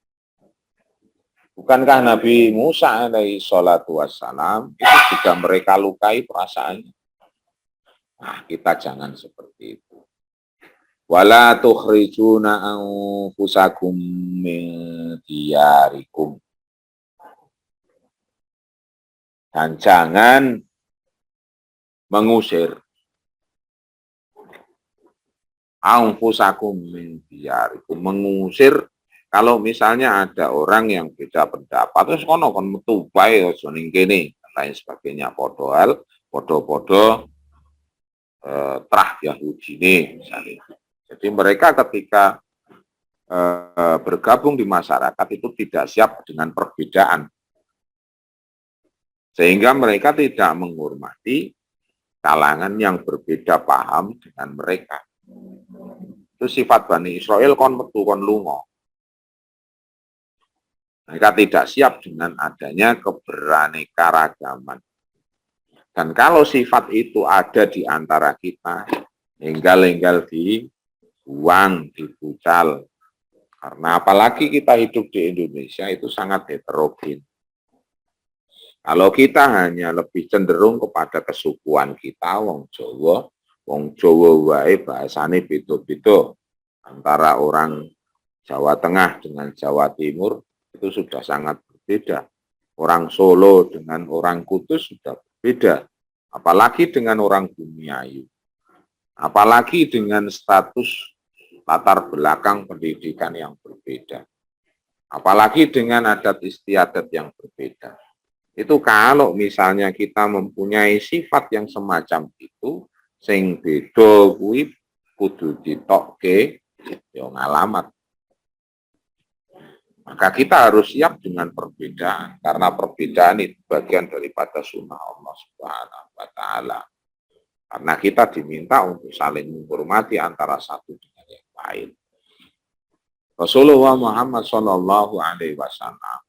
Bukankah Nabi Musa alaihi salatu wassalam itu juga mereka lukai perasaannya? Nah, kita jangan seperti itu. Wala tukhrijuna anfusakum min diyarikum. Dan jangan mengusir anfusakum min diyarikum. Mengusir kalau misalnya ada orang yang beda pendapat, terus kono kon metu bae aja ning kene, lain sebagainya podo trah Yahudi ini misalnya. Jadi mereka ketika bergabung di masyarakat itu tidak siap dengan perbedaan. Sehingga mereka tidak menghormati kalangan yang berbeda paham dengan mereka. Itu sifat Bani Israel kon metu kon lunga. Mereka tidak siap dengan adanya keberaneka-ragaman. Dan kalau sifat itu ada di antara kita, enggal-enggal dibuang, dibucal. Karena apalagi kita hidup di Indonesia itu sangat heterogen. Kalau kita hanya lebih cenderung kepada kesukuan kita, wong Jawa wae bahasane beda-beda. Antara orang Jawa Tengah dengan Jawa Timur itu sudah sangat berbeda. Orang Solo dengan orang Kudus sudah berbeda. Apalagi dengan orang Bumiayu. Apalagi dengan status latar belakang pendidikan yang berbeda. Apalagi dengan adat istiadat yang berbeda. Itu kalau misalnya kita mempunyai sifat yang semacam itu, sing beda kuwi kudu ditokke yo ngalamat. Maka kita harus siap dengan perbedaan, karena perbedaan itu bagian daripada sunnah Allah Subhanahu wa Ta'ala. Karena kita diminta untuk saling menghormati antara satu dengan yang lain. Rasulullah Muhammad Shallallahu Alaihi Wasallam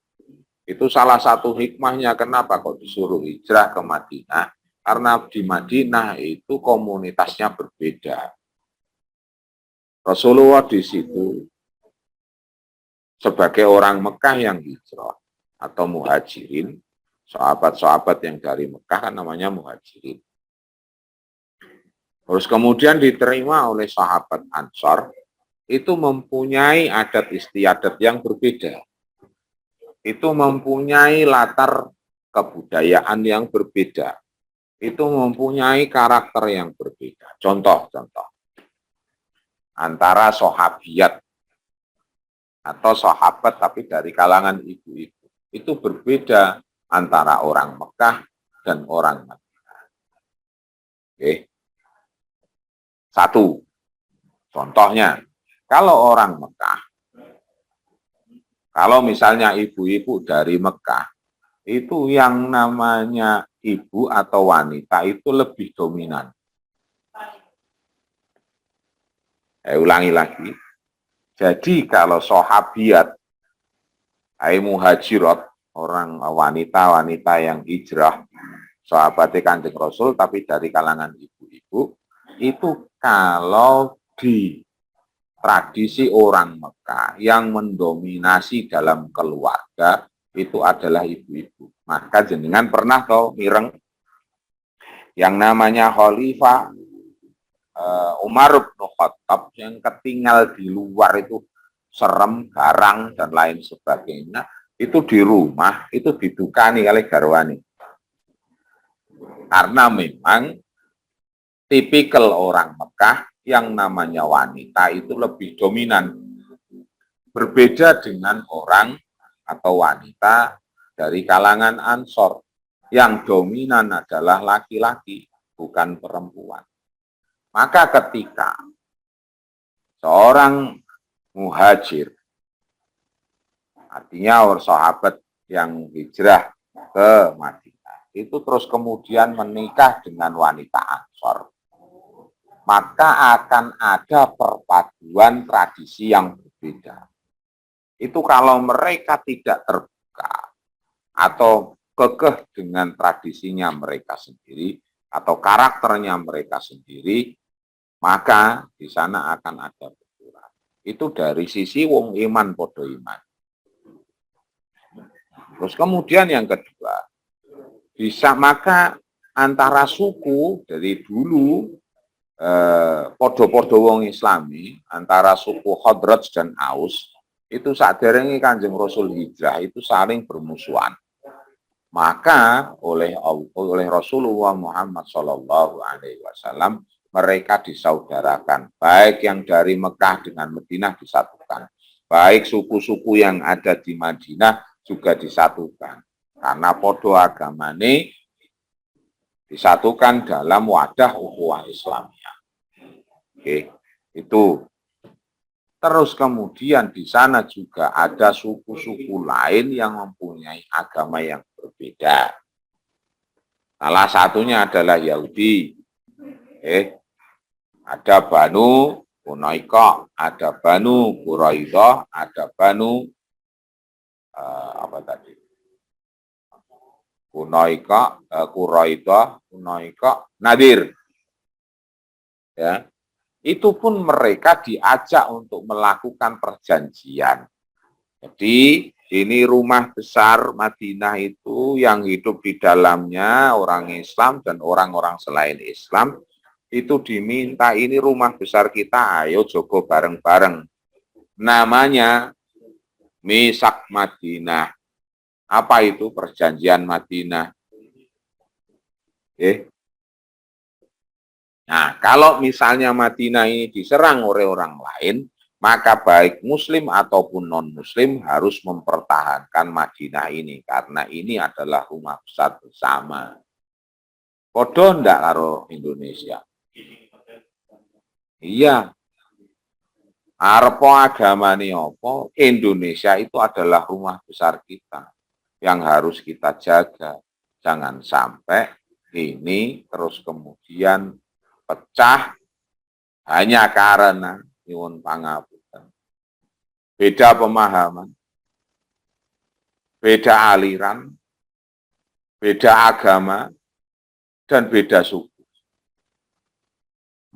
itu salah satu hikmahnya kenapa kok disuruh hijrah ke Madinah, karena di Madinah itu komunitasnya berbeda. Rasulullah di situ sebagai orang Mekah yang hijrah atau muhajirin, sahabat-sahabat yang dari Mekah kan namanya muhajirin. Terus kemudian diterima oleh sahabat Ansor, itu mempunyai adat istiadat yang berbeda. Itu mempunyai latar kebudayaan yang berbeda. Itu mempunyai karakter yang berbeda. Contoh-contoh. Antara sahabiat atau sahabat tapi dari kalangan ibu-ibu. Itu berbeda antara orang Mekah dan orang Madinah. Oke. Satu, contohnya, kalau orang Mekah, kalau misalnya ibu-ibu dari Mekah, itu yang namanya ibu atau wanita itu lebih dominan. Saya ulangi lagi. Jadi kalau sahabiat, muhajirat, orang wanita-wanita yang hijrah, sahabatnya Kanjeng Rasul, tapi dari kalangan ibu-ibu, Itu kalau di tradisi orang Mekah yang mendominasi dalam keluarga itu adalah ibu-ibu. Maka jenengan pernah tahu mireng yang namanya Khalifah Umar bin Khattab yang ketinggal di luar itu serem, garang dan lain sebagainya, itu di rumah itu didukani oleh garwani. Karena memang tipikal orang Mekah yang namanya wanita itu lebih dominan. Berbeda dengan orang atau wanita dari kalangan Ansor. Yang dominan adalah laki-laki, bukan perempuan. Maka ketika seorang muhajir, artinya orang sahabat yang hijrah ke Madinah, itu terus kemudian menikah dengan wanita Ansor, maka akan ada perpaduan tradisi yang berbeda. Itu kalau mereka tidak terbuka atau kekeh dengan tradisinya mereka sendiri atau karakternya mereka sendiri, maka di sana akan ada benturan. Itu dari sisi wong iman podo iman. Terus kemudian yang kedua, bisa maka antara suku dari dulu podo-podo wong Islami, antara suku Khadraj dan Aus, itu saderenge Kanjeng Rasul hijrah itu saling bermusuhan. Maka oleh Rasulullah Muhammad Shallallahu Alaihi Wasallam mereka disaudarakan, baik yang dari Mekah dengan Madinah disatukan, baik suku-suku yang ada di Madinah juga disatukan, karena podo agamane disatukan dalam wadah ukhuwah Islamiyah. Oke, itu. Terus kemudian di sana juga ada suku-suku lain yang mempunyai agama yang berbeda. Salah satunya adalah Yahudi. Ada Banu Quraidah, ada Banu Quraidah, ada Banu Quraidah, Nadir. Ya. Itu pun mereka diajak untuk melakukan perjanjian. Jadi ini rumah besar Madinah itu yang hidup di dalamnya orang Islam dan orang-orang selain Islam, itu diminta ini rumah besar kita, ayo jogo bareng-bareng. Namanya Misak Madinah. Apa itu perjanjian Madinah? Nah, kalau misalnya Madinah ini diserang oleh orang lain, maka baik Muslim ataupun non-Muslim harus mempertahankan Madinah ini, karena ini adalah rumah besar bersama. Podo ndak karo Indonesia? Iya. Arepo agamane apa? Indonesia itu adalah rumah besar kita yang harus kita jaga. Jangan sampai ini terus kemudian pecah hanya karena nyuwun pangapunten. Beda pemahaman, beda aliran, beda agama, dan beda suku.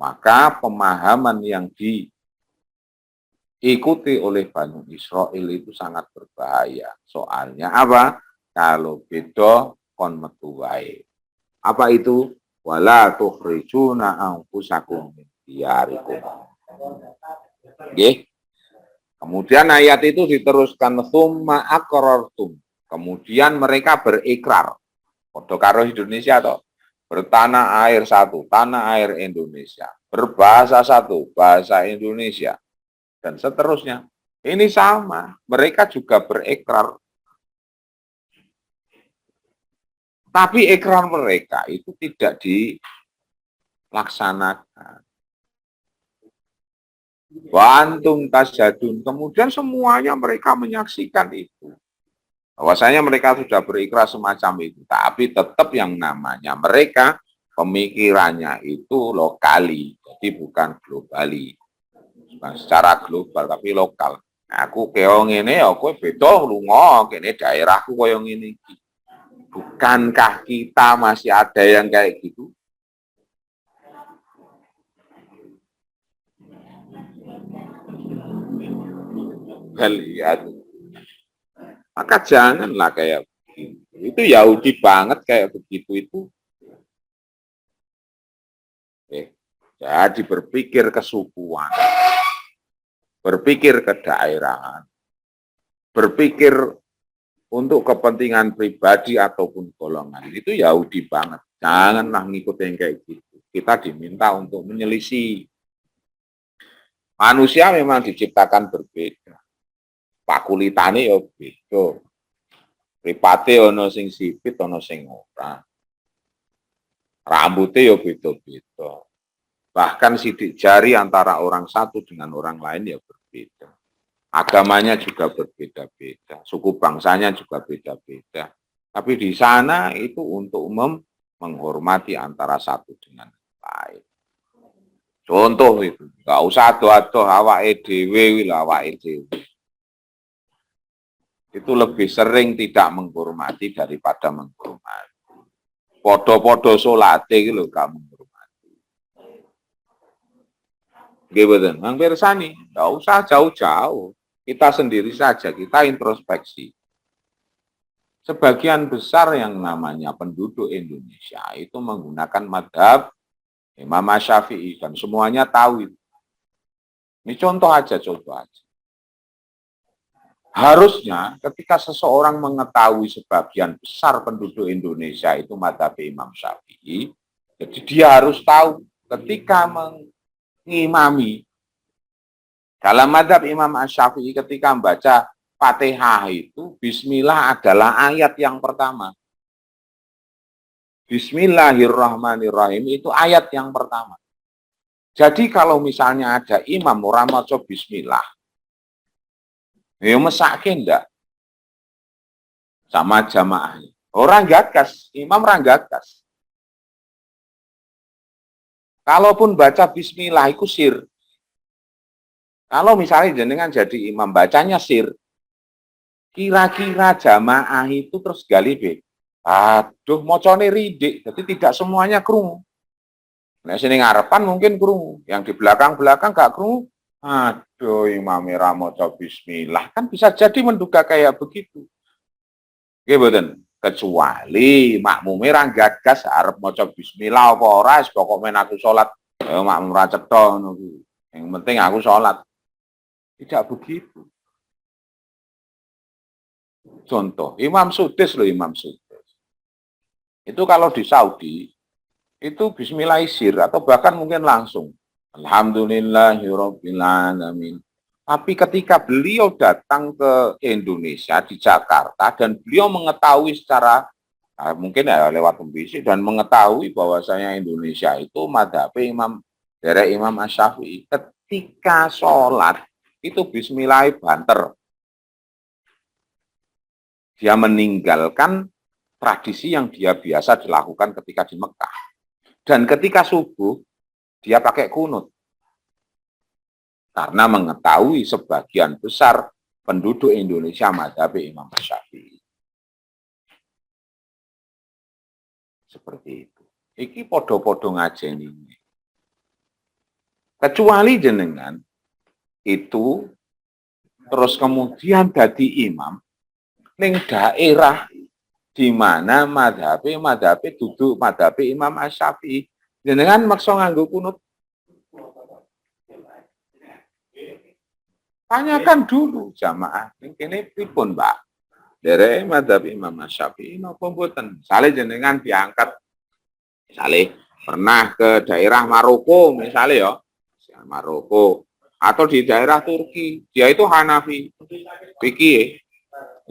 Maka pemahaman yang diikuti oleh Bani Israel itu sangat berbahaya. Soalnya apa? Kalau beda kon metu wae. Apa itu? Wala tukhrijuna anfusakum min diyarikum. Nggih. Kemudian ayat itu diteruskan summa aqrartum. Kemudian mereka berikrar. Padha karo Indonesia toh. Bertanah air satu, tanah air Indonesia. Berbahasa satu, bahasa Indonesia. Dan seterusnya. Ini sama. Mereka juga berikrar. Tapi ikrar mereka itu tidak dilaksanakan. Wantum tasyadun. Kemudian semuanya mereka menyaksikan itu. Bahwasanya mereka sudah berikrar semacam itu. Tapi tetap yang namanya mereka pemikirannya itu lokali. Jadi bukan globali. Bukan secara global tapi lokal. Aku keong ini, aku beda lunga, kene daerahku koyo ngene iki. Bukankah kita masih ada yang kayak gitu? lihat. Maka janganlah kayak begitu. Itu Yahudi banget kayak begitu itu. Jadi berpikir kesukuan, berpikir kedaerahan, berpikir untuk kepentingan pribadi ataupun golongan. Itu Yahudi banget. Janganlah ngikut yang kayak gitu. Kita diminta untuk menyelisih. Manusia memang diciptakan berbeda. Pakulitane ya beda. Mripate ana sing sipit, ana sing ora. Rambutnya ya beda-beda. Bahkan sidik jari antara orang satu dengan orang lain ya berbeda. Agamanya juga berbeda-beda. Suku bangsanya juga beda-beda. Tapi di sana itu untuk menghormati antara satu dengan lain. Contoh itu, nggak usah ado-ado awake dhewe lho awake dhewe. Itu lebih sering tidak menghormati daripada menghormati. Podo-podo salate iki lho gak menghormati. Nggih mboten, Mang Pirsani, nggak usah jauh-jauh. Kita sendiri saja, kita introspeksi. Sebagian besar yang namanya penduduk Indonesia itu menggunakan madhab Imam Syafi'i dan semuanya tahu itu. Ini contoh aja. Harusnya ketika seseorang mengetahui sebagian besar penduduk Indonesia itu madhab Imam Syafi'i, jadi dia harus tahu ketika mengimami dalam madhab Imam Syafi'i ketika membaca Fatihah itu, Bismillah adalah ayat yang pertama. Bismillahirrahmanirrahim itu ayat yang pertama. Jadi kalau misalnya ada imam ora maca bismillah, ya mesake ndak sama jamaahnya. Orang gagas, imam orang gagas. Kalaupun baca bismillah itu sir. Kalau misalnya jenengan jadi imam bacanya sir, kira-kira jamaah itu terus gali be. Aduh, mocone ridik, jadi tidak semuanya krungu. Nah, sini ngarepan mungkin krungu, yang di belakang-belakang gak krungu. Aduh, imam merah maca bismillah, kan bisa jadi menduga kayak begitu. Oke, betul. Kecuali makmum merah gagas arep maca bismillah apa ora, pokok men aku salat, makmum ra cetha ngono kuwi. Yang penting aku salat. Tidak begitu. Contoh, Imam Sudais loh, Imam Sudais. Itu kalau di Saudi, itu bismillahir atau bahkan mungkin langsung alhamdulillahirobbilalamin. Tapi ketika beliau datang ke Indonesia di Jakarta dan beliau mengetahui secara mungkin ya lewat pembisik dan mengetahui bahwasanya Indonesia itu madhab Imam dari Imam Asy-Syafi'i, ketika sholat itu bismillah banter. Dia meninggalkan tradisi yang dia biasa dilakukan ketika di Mekah. Dan ketika subuh, dia pakai kunut. Karena mengetahui sebagian besar penduduk Indonesia madhab Imam Syafi'i. Seperti itu. Iki podo-podo ngajeni. Kecuali jenengan, itu terus kemudian jadi imam, ning daerah di mana madhab duduk madhab Imam Asy-Syafi'i. Jenengan maksa nganggo kunut. Tanyakan dulu jamaah, ini pripun, Mbak? Dari madhab Imam Asy-Syafi'i napa mboten? Misale jenengan diangkat misalnya pernah ke daerah Maroko misalnya ya, Maroko atau di daerah Turki, dia itu Hanafi. Fikih.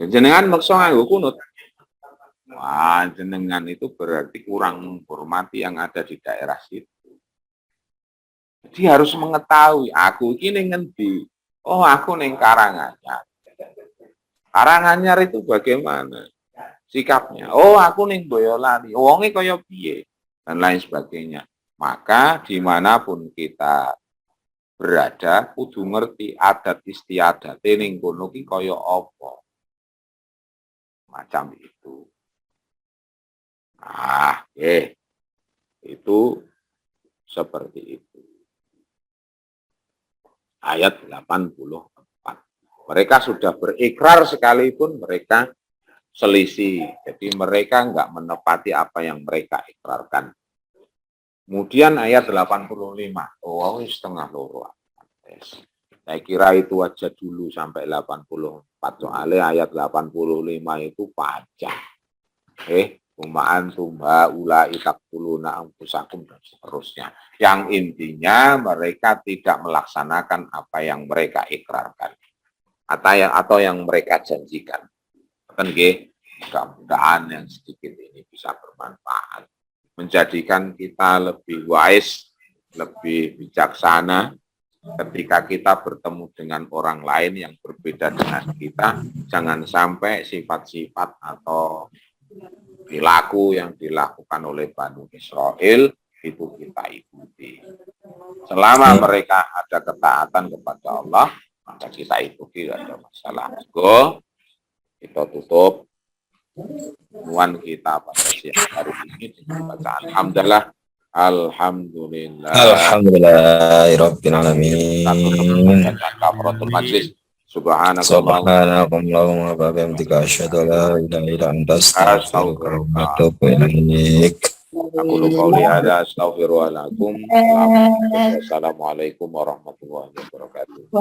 Jenengan maksa nganggo kunut. Wah, jenengan itu berarti kurang menghormati yang ada di daerah situ. Dia harus mengetahui, aku ini ngendi. Oh, aku neng Karanganyar. Karanganyar itu bagaimana sikapnya? Oh, aku neng Boyolali. Wonge kaya piye dan lain sebagainya. Maka dimanapun kita berada, kudu ngerti adat istiadat ning kono ki kaya apa. Macam itu. Itu seperti itu. Ayat 84. Mereka sudah berikrar sekalipun mereka selisih. Jadi mereka nggak menepati apa yang mereka ikrarkan. Kemudian ayat 85. Oh, setengah loro. Saya kira itu aja dulu sampai 84. Soalnya ayat 85 itu panjang. Kumaan tumba ula itakkuluna angkusakum dan seterusnya. Yang intinya mereka tidak melaksanakan apa yang mereka ikrarkan atau yang mereka janjikan. Kan mudah-mudahan yang sedikit ini bisa bermanfaat, menjadikan kita lebih wise, lebih bijaksana ketika kita bertemu dengan orang lain yang berbeda dengan kita. Jangan sampai sifat-sifat atau perilaku yang dilakukan oleh Bani Israel itu kita ikuti. Selama mereka ada ketaatan kepada Allah, maka kita ikuti, tidak ada masalah. Kita tutup pertemuan kita pada siang hari ini dengan bacaan alhamdulillah. Alhamdulillahirabbil alamin. Kafaratul majlis. Subhanakallahumma wa bihamdika asyhadu an la ilaha illa anta astaghfiruka wa atubu ilaik. Aku qauli hadza astaghfirullahaladzim. Assalamualaikum warahmatullahi wabarakatuh.